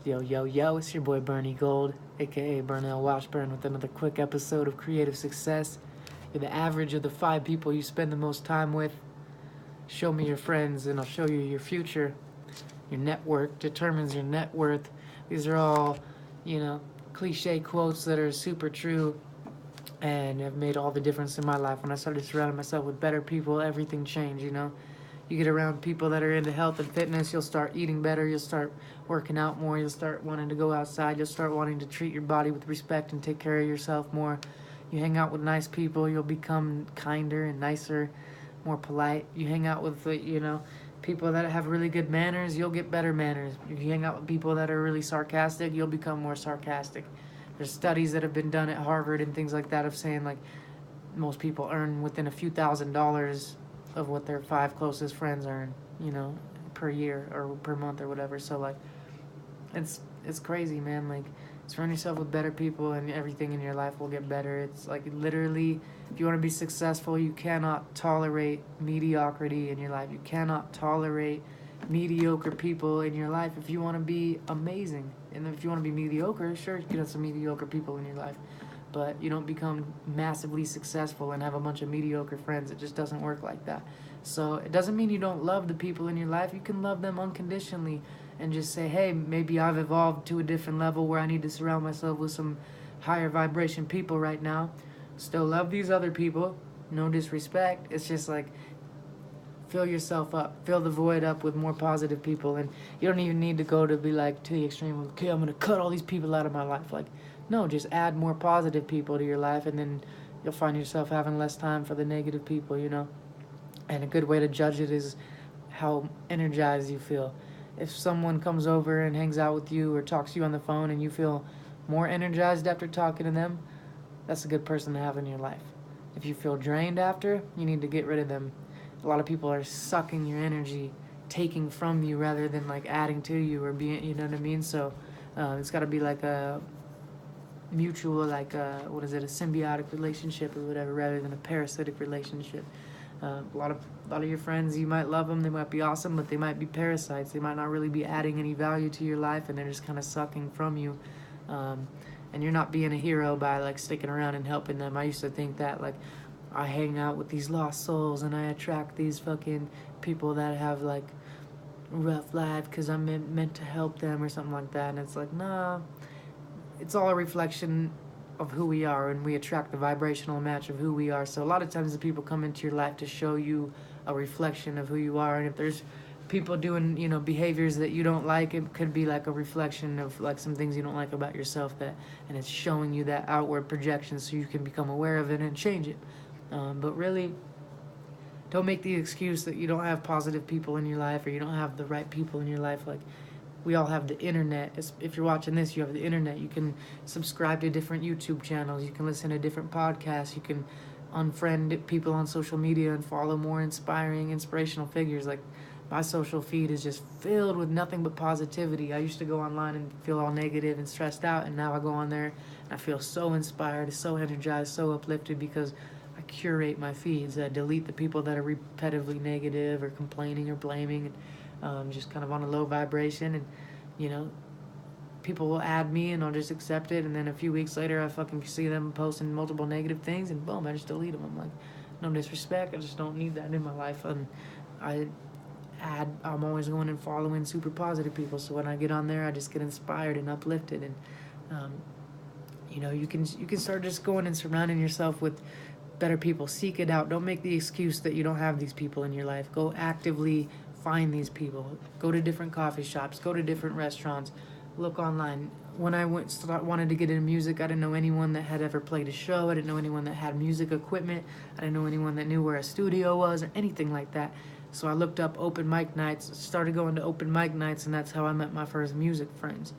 Yo, yo, yo, it's your boy Bernie Gold, aka Burnell Washburn, with another quick episode of Creative Success. You're the average of the 5 people you spend the most time with. Show me your friends, and I'll show you your future. Your network determines your net worth. These are all, you know, cliche quotes that are super true and have made all the difference in my life. When I started surrounding myself with better people, everything changed. You get around people that are into health and fitness, you'll start eating better, you'll start working out more, you'll start wanting to go outside, you'll start wanting to treat your body with respect and take care of yourself more. You hang out with nice people, you'll become kinder and nicer, more polite. You hang out with, people that have really good manners, you'll get better manners. If you hang out with people that are really sarcastic, you'll become more sarcastic. There's studies that have been done at Harvard and things like that of saying, like, most people earn within a few $1,000s of what their 5 closest friends earn, per year or per month or whatever. So, like, it's crazy, man. Like, surround yourself with better people and everything in your life will get better. It's like, literally, if you want to be successful, you cannot tolerate mediocrity in your life. You cannot tolerate mediocre people in your life if you want to be amazing. And if you want to be mediocre, sure, you can have some mediocre people in your life, but you don't become massively successful and have a bunch of mediocre friends. It just doesn't work like that. So it doesn't mean you don't love the people in your life. You can love them unconditionally and just say, hey, maybe I've evolved to a different level where I need to surround myself with some higher vibration people right now. Still love these other people. No disrespect. It's just like, fill yourself up, fill the void up with more positive people. And you don't even need to go to be like to the extreme of, okay, I'm gonna cut all these people out of my life. Like, no, just add more positive people to your life, and then you'll find yourself having less time for the negative people. And a good way to judge it is how energized you feel. If someone comes over and hangs out with you or talks to you on the phone and you feel more energized after talking to them, that's a good person to have in your life. If you feel drained after, you need to get rid of them. A lot of people are sucking your energy, taking from you rather than like adding to you or being, you know what I mean? So it's got to be like a mutual, like a symbiotic relationship or whatever, rather than a parasitic relationship. A lot of your friends, you might love them, they might be awesome, but they might be parasites. They might not really be adding any value to your life, and they're just kind of sucking from you. And you're not being a hero by like sticking around and helping them. I used to think that, like, I hang out with these lost souls and I attract these fucking people that have like rough life because I'm meant to help them or something like that. And it's like, nah, it's all a reflection of who we are, and we attract the vibrational match of who we are. So a lot of times the people come into your life to show you a reflection of who you are. And if there's people doing, behaviors that you don't like, it could be like a reflection of like some things you don't like about yourself, and it's showing you that outward projection so you can become aware of it and change it. But really, don't make the excuse that you don't have positive people in your life or you don't have the right people in your life. Like, we all have the internet. If you're watching this, you have the internet. You can subscribe to different YouTube channels. You can listen to different podcasts. You can unfriend people on social media and follow more inspirational figures. Like, my social feed is just filled with nothing but positivity. I used to go online and feel all negative and stressed out, and now I go on there and I feel so inspired, so energized, so uplifted because I curate my feeds. I delete the people that are repetitively negative or complaining or blaming, and just kind of on a low vibration. And, people will add me and I'll just accept it. And then a few weeks later, I fucking see them posting multiple negative things and boom, I just delete them. I'm like, no disrespect, I just don't need that in my life. And I'm always going and following super positive people. So when I get on there, I just get inspired and uplifted. And, you can start just going and surrounding yourself with better people. Seek it out. Don't make the excuse that you don't have these people in your life. Go actively find these people. Go to different coffee shops. Go to different restaurants. Look online. When I wanted to get into music, I didn't know anyone that had ever played a show. I didn't know anyone that had music equipment. I didn't know anyone that knew where a studio was or anything like that. So I looked up open mic nights, started going to open mic nights, and that's how I met my first music friends.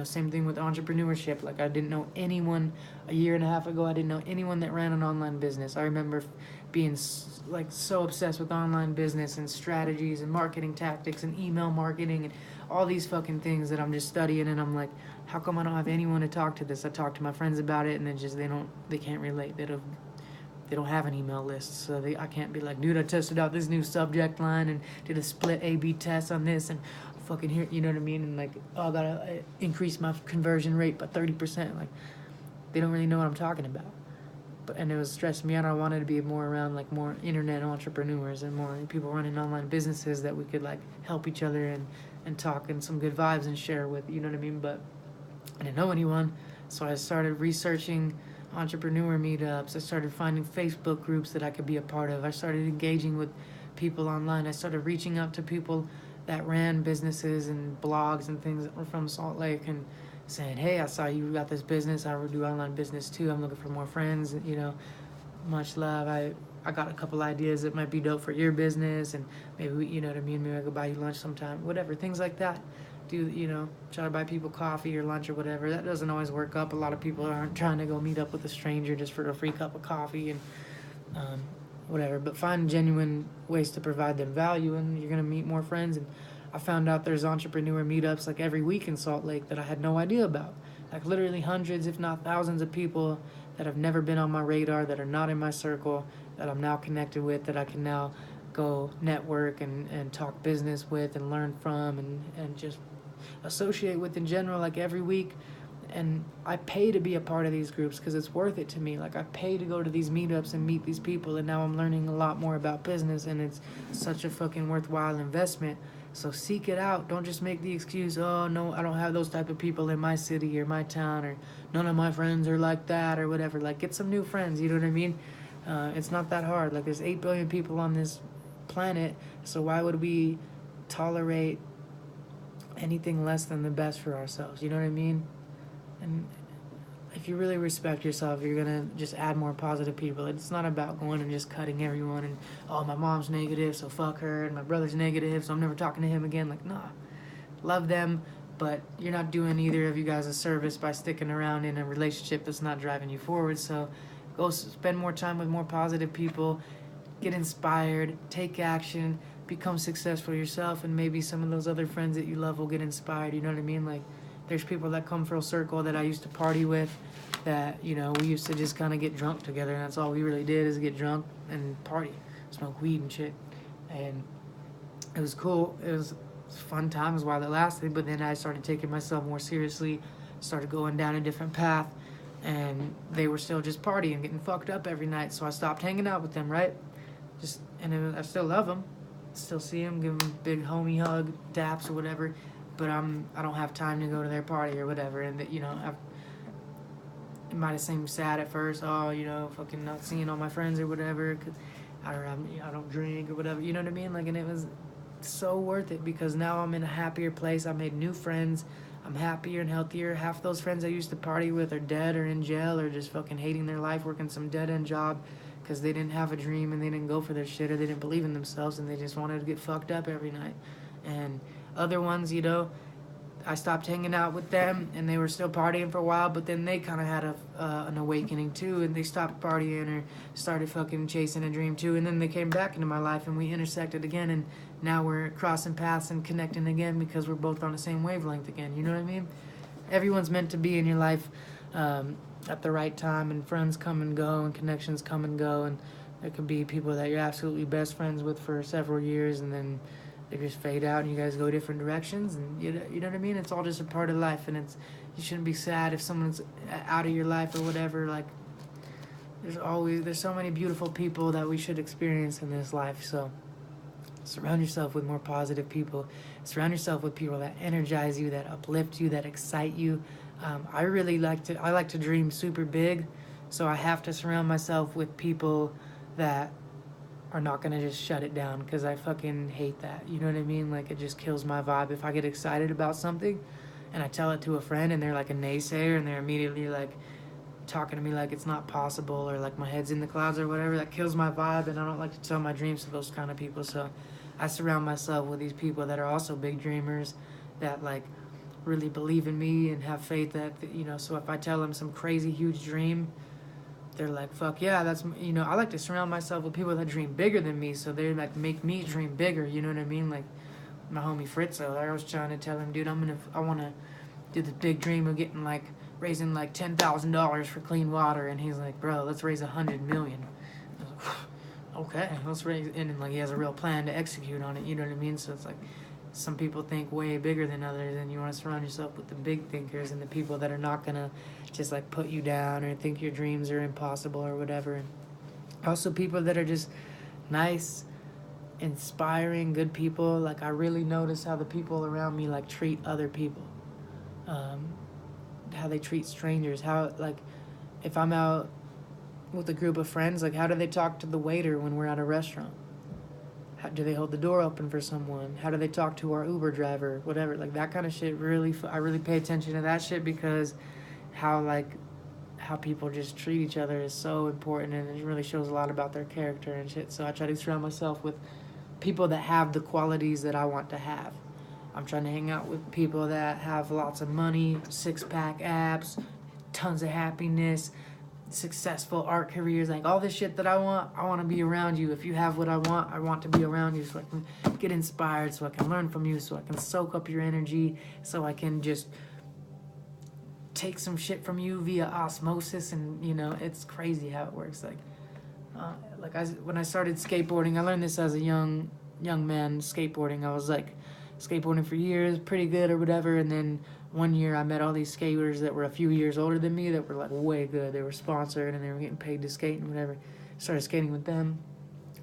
Same thing with entrepreneurship. Like, I didn't know anyone a year and a half ago. I didn't know anyone that ran an online business. I remember being like so obsessed with online business and strategies and marketing tactics and email marketing and all these fucking things that I'm just studying. And I'm like, how come I don't have anyone to talk to this? I talk to my friends about it, and they can't relate. They don't have an email list, so I can't be like, dude, I tested out this new subject line and did a split A/B test on this, and fucking here, you know what I mean? And like, oh, I gotta increase my conversion rate by 30%. Like, they don't really know what I'm talking about. And it was stressing me out. I wanted to be more around like more internet entrepreneurs and more people running online businesses that we could like help each other and talk and some good vibes and share with, you know what I mean? But I didn't know anyone, so I started researching entrepreneur meetups. I started finding Facebook groups that I could be a part of. I started engaging with people online. I started reaching out to people that ran businesses and blogs and things that were from Salt Lake and saying, hey, I saw you got this business. I do online business too. I'm looking for more friends. You know, much love. I got a couple ideas that might be dope for your business, and maybe we, you know what I mean. Maybe I could buy you lunch sometime. Whatever, things like that. Do you know? Try to buy people coffee or lunch or whatever. That doesn't always work up. A lot of people aren't trying to go meet up with a stranger just for a free cup of coffee and whatever. But find genuine ways to provide them value, and you're gonna meet more friends. And I found out there's entrepreneur meetups like every week in Salt Lake that I had no idea about. Like literally hundreds, if not thousands of people that have never been on my radar, that are not in my circle, that I'm now connected with, that I can now go network and talk business with and learn from and just associate with in general, like every week. And I pay to be a part of these groups because it's worth it to me. Like I pay to go to these meetups and meet these people, and now I'm learning a lot more about business, and it's such a fucking worthwhile investment. So seek it out. Don't just make the excuse, oh no, I don't have those type of people in my city or my town, or none of my friends are like that or whatever. Like get some new friends, you know what I mean? It's not that hard. Like there's 8 billion people on this planet, so why would we tolerate anything less than the best for ourselves? You know what I mean? And if you really respect yourself, you're gonna just add more positive people. It's not about going and just cutting everyone and, oh, my mom's negative, so fuck her, and my brother's negative, so I'm never talking to him again. Like, nah, love them, but you're not doing either of you guys a service by sticking around in a relationship that's not driving you forward. So go spend more time with more positive people, get inspired, take action, become successful yourself, and maybe some of those other friends that you love will get inspired. You know what I mean? Like, there's people that come full circle that I used to party with, that, you know, we used to just kind of get drunk together, and that's all we really did is get drunk and party, smoke weed and shit. And it was cool. It was fun times while it lasted, but then I started taking myself more seriously, started going down a different path, and they were still just partying, getting fucked up every night, so I stopped hanging out with them, right? I still love them, still see them, give them a big homie hug, daps or whatever, but I don't have time to go to their party or whatever. And that, you know, it might have seemed sad at first, oh, you know, fucking not seeing all my friends or whatever, cause I don't drink or whatever, you know what I mean? Like, and it was so worth it because now I'm in a happier place. I made new friends. I'm happier and healthier. Half those friends I used to party with are dead or in jail or just fucking hating their life, working some dead-end job because they didn't have a dream and they didn't go for their shit, or they didn't believe in themselves and they just wanted to get fucked up every night. And other ones, you know, I stopped hanging out with them and they were still partying for a while, but then they kind of had an awakening too, and they stopped partying or started fucking chasing a dream too, and then they came back into my life and we intersected again, and now we're crossing paths and connecting again because we're both on the same wavelength again. You know what I mean? Everyone's meant to be in your life at the right time, and friends come and go and connections come and go, and there could be people that you're absolutely best friends with for several years and then they just fade out and you guys go different directions, and you know what I mean? It's all just a part of life, and you shouldn't be sad if someone's out of your life or whatever. Like, there's so many beautiful people that we should experience in this life. So surround yourself with more positive people. Surround yourself with people that energize you, that uplift you, that excite you. I like to dream super big, so I have to surround myself with people that are not gonna just shut it down, because I fucking hate that. You know what I mean? Like, it just kills my vibe. If I get excited about something and I tell it to a friend and they're like a naysayer and they're immediately like talking to me like it's not possible or like my head's in the clouds or whatever, that kills my vibe, and I don't like to tell my dreams to those kind of people. So I surround myself with these people that are also big dreamers, that like really believe in me and have faith that, you know, so if I tell them some crazy huge dream, they're like, fuck yeah, that's, you know, I like to surround myself with people that dream bigger than me, so they like make me dream bigger, you know what I mean? Like my homie Fritzo, I was trying to tell him, dude, I want to do the big dream of getting like, raising like $10,000 for clean water, and he's like, bro, let's raise 100 million. I was like, okay, let's raise, and then like he has a real plan to execute on it, you know what I mean? So it's like, some people think way bigger than others, and you want to surround yourself with the big thinkers and the people that are not gonna just like put you down or think your dreams are impossible or whatever. And also people that are just nice, inspiring, good people. Like I really notice how the people around me like treat other people, how they treat strangers, how like if I'm out with a group of friends, like how do they talk to the waiter when we're at a restaurant? How do they hold the door open for someone? How do they talk to our Uber driver? Whatever, like that kind of shit. Really, I really pay attention to that shit because how people just treat each other is so important, and it really shows a lot about their character and shit. So I try to surround myself with people that have the qualities that I want to have. I'm trying to hang out with people that have lots of money, six-pack abs, tons of happiness, successful art careers, like all this shit that I want to be around you. If you have what I want to be around you so I can get inspired, so I can learn from you, so I can soak up your energy, so I can just take some shit from you via osmosis. And you know, it's crazy how it works. When I started skateboarding, I learned this as a young man skateboarding. I was like skateboarding for years, pretty good or whatever, and then one year I met all these skaters that were a few years older than me that were like way good. They were sponsored and they were getting paid to skate and whatever. Started skating with them,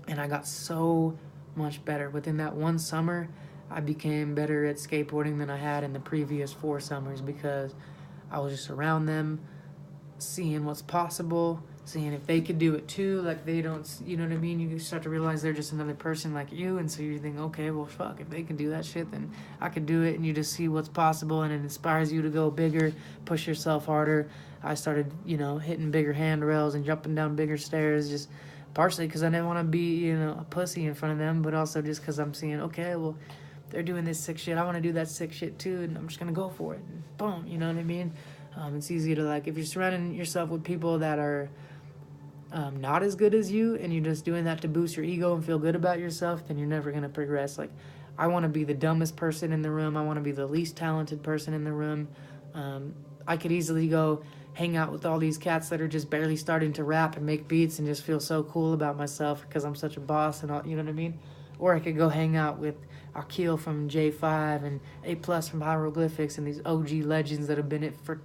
and I got so much better. Within that one summer, I became better at skateboarding than I had in the previous 4 summers because I was just around them, seeing what's possible, seeing if they could do it too. Like they don't, you know what I mean? You start to realize they're just another person like you, and so you think, okay, well fuck, if they can do that shit, then I could do it. And you just see what's possible, and it inspires you to go bigger, push yourself harder. I started, you know, hitting bigger handrails and jumping down bigger stairs, just partially because I didn't want to be, you know, a pussy in front of them, but also just because I'm seeing, okay, well, they're doing this sick shit, I want to do that sick shit too, and I'm just gonna go for it. And boom, you know what I mean? It's easy to like, if you're surrounding yourself with people that are not as good as you, and you're just doing that to boost your ego and feel good about yourself, then you're never going to progress. Like, I want to be the dumbest person in the room. I want to be the least talented person in the room. I could easily go hang out with all these cats that are just barely starting to rap and make beats and just feel so cool about myself because I'm such a boss and all, you know what I mean? Or I could go hang out with Akil from J5 and A Plus from Hieroglyphics and these OG legends that have been it for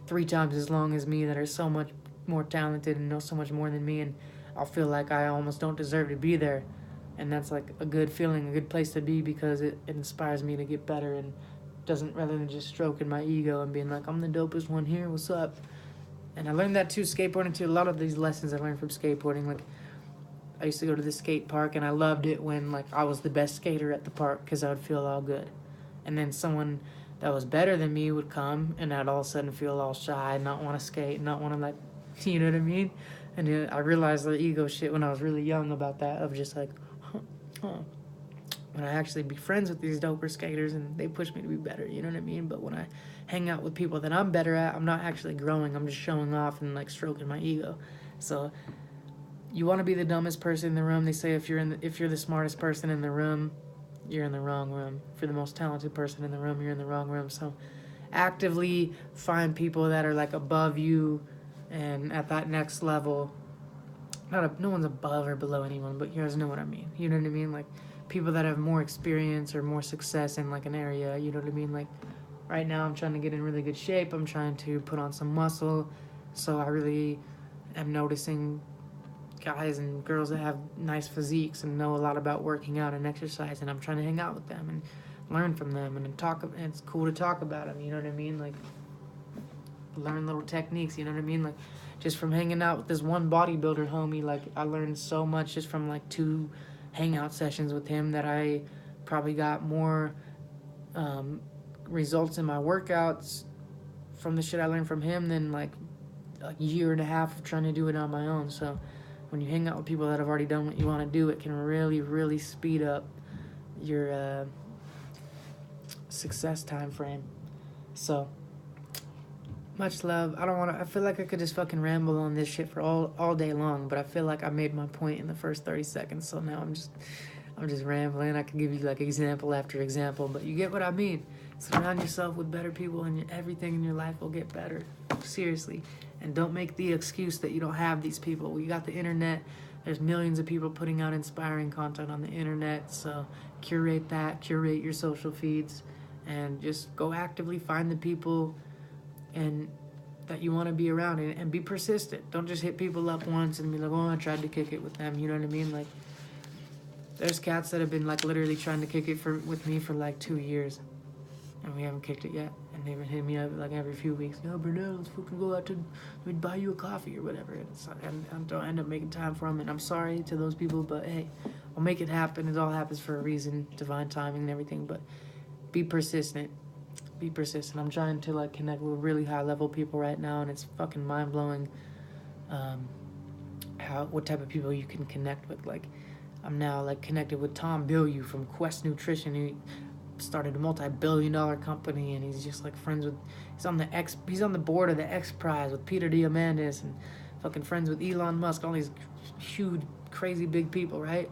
3 times as long as me, that are so much more talented and know so much more than me, and I'll feel like I almost don't deserve to be there. And that's like a good feeling, a good place to be, because it inspires me to get better, and doesn't, rather than just stroking my ego and being like, I'm the dopest one here, what's up? And I learned that too, skateboarding too. A lot of these lessons I learned from skateboarding. Like, I used to go to the skate park, and I loved it when like I was the best skater at the park, because I would feel all good. And then someone that was better than me would come, and I'd all of a sudden feel all shy, not want to skate, not want to like, you know what I mean? And I realized the ego shit when I was really young about that, of just like, when I actually be friends with these doper skaters and they push me to be better, you know what I mean? But when I hang out with people that I'm better at, I'm not actually growing, I'm just showing off and like stroking my ego. So you want to be the dumbest person in the room. They say if you're the smartest person in the room, you're in the wrong room. If you're the most talented person in the room, you're in the wrong room. So actively find people that are like above you and at that next level. No one's above or below anyone, but you guys know what I mean. You know what I mean? Like people that have more experience or more success in like an area, you know what I mean? Like right now I'm trying to get in really good shape. I'm trying to put on some muscle. So I really am noticing guys and girls that have nice physiques and know a lot about working out and exercise, and I'm trying to hang out with them and learn from them and talk. And it's cool to talk about them, you know what I mean? Like learn little techniques, you know what I mean? Like just from hanging out with this one bodybuilder homie, like I learned so much just from like 2 hangout sessions with him, that I probably got more results in my workouts from the shit I learned from him than like a year and a half of trying to do it on my own. So when you hang out with people that have already done what you want to do, it can really, really speed up your success time frame. So much love. I feel like I could just fucking ramble on this shit for all day long, but I feel like I made my point in the first 30 seconds, so now I'm just rambling. I can give you like example after example, but you get what I mean. Surround yourself with better people, and everything in your life will get better. Seriously. And don't make the excuse that you don't have these people. We got the internet. There's millions of people putting out inspiring content on the internet, so curate that, curate your social feeds, and just go actively find the people and that you want to be around, and be persistent. Don't just hit people up once and be like, oh, I tried to kick it with them. You know what I mean? Like, there's cats that have been like literally trying to kick it with me for like 2 years, and we haven't kicked it yet. And they've been hitting me up like every few weeks. Yo, Bernal, let's fucking go out to, we'd buy you a coffee or whatever. And I don't end up making time for them, and I'm sorry to those people, but hey, I'll make it happen. It all happens for a reason, divine timing and everything. But be persistent. Be persistent. I'm trying to like connect with really high level people right now, and it's fucking mind blowing. What type of people you can connect with. Like, I'm now like connected with Tom Bilyeu from Quest Nutrition. He started a multi-billion-dollar company, and he's just like friends with. He's on the board of the X Prize with Peter Diamandis, and fucking friends with Elon Musk. All these huge, crazy big people, right?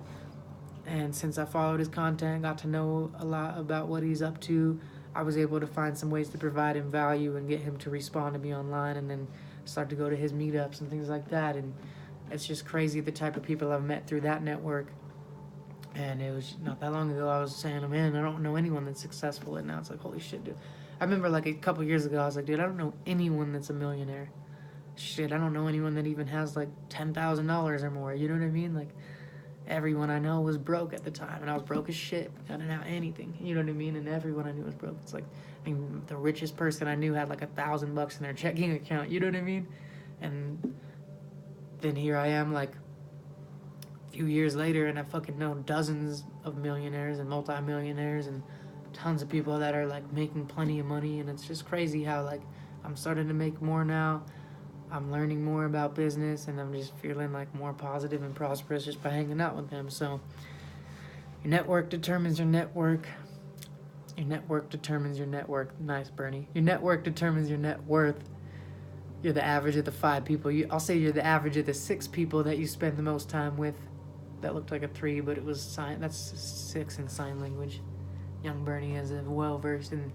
And since I followed his content, got to know a lot about what he's up to, I was able to find some ways to provide him value and get him to respond to me online, and then start to go to his meetups and things like that. And it's just crazy the type of people I've met through that network. And it was not that long ago I was saying, oh, man, I don't know anyone that's successful. And now it's like, holy shit, dude. I remember like a couple years ago, I was like, dude, I don't know anyone that's a millionaire. Shit, I don't know anyone that even has like $10,000 or more. You know what I mean? Like, everyone I know was broke at the time, and I was broke as shit. I didn't have anything. You know what I mean? And everyone I knew was broke. It's like, I mean, the richest person I knew had like $1,000 in their checking account. You know what I mean? And then here I am, like, a few years later, and I fucking know dozens of millionaires and multi-millionaires and tons of people that are like making plenty of money. And it's just crazy how like I'm starting to make more now. I'm learning more about business, and I'm just feeling like more positive and prosperous just by hanging out with them. So your network determines your network. Your network determines your network. Nice, Bernie. Your network determines your net worth. You're the average of the 5 people. I'll say you're the average of the 6 people that you spend the most time with. That looked like a 3, but it was sign. That's 6 in sign language. Young Bernie is well versed in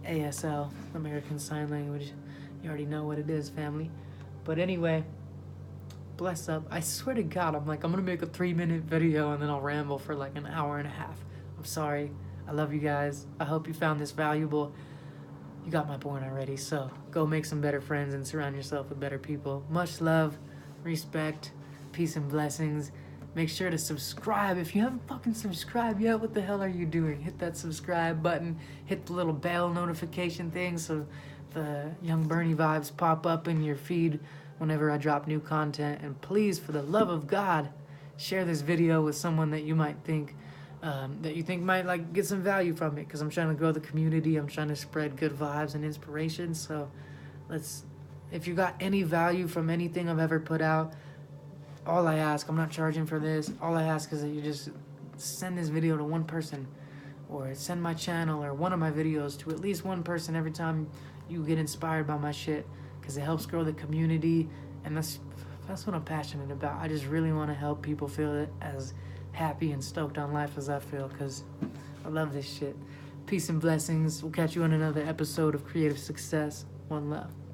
ASL, American Sign Language. You already know what it is, family. But anyway, bless up. I swear to God, I'm gonna make a 3-minute video and then I'll ramble for like an hour and a half. I'm sorry. I love you guys. I hope you found this valuable. You got my point already, so go make some better friends and surround yourself with better people. Much love, respect, peace and blessings. Make sure to subscribe. If you haven't fucking subscribed yet, what the hell are you doing? Hit that subscribe button. Hit the little bell notification thing so the Young Bernie vibes pop up in your feed whenever I drop new content. And please, for the love of God, share this video with someone that you might think might like get some value from it, because I'm trying to grow the community. I'm trying to spread good vibes and inspiration. So if you got any value from anything I've ever put out, all I ask, I'm not charging for this, all I ask is that you just send this video to one person, or send my channel or one of my videos to at least one person every time you get inspired by my shit, because it helps grow the community. And that's what I'm passionate about. I just really want to help people feel as happy and stoked on life as I feel, because I love this shit. Peace and blessings. We'll catch you on another episode of Creative Success. One love.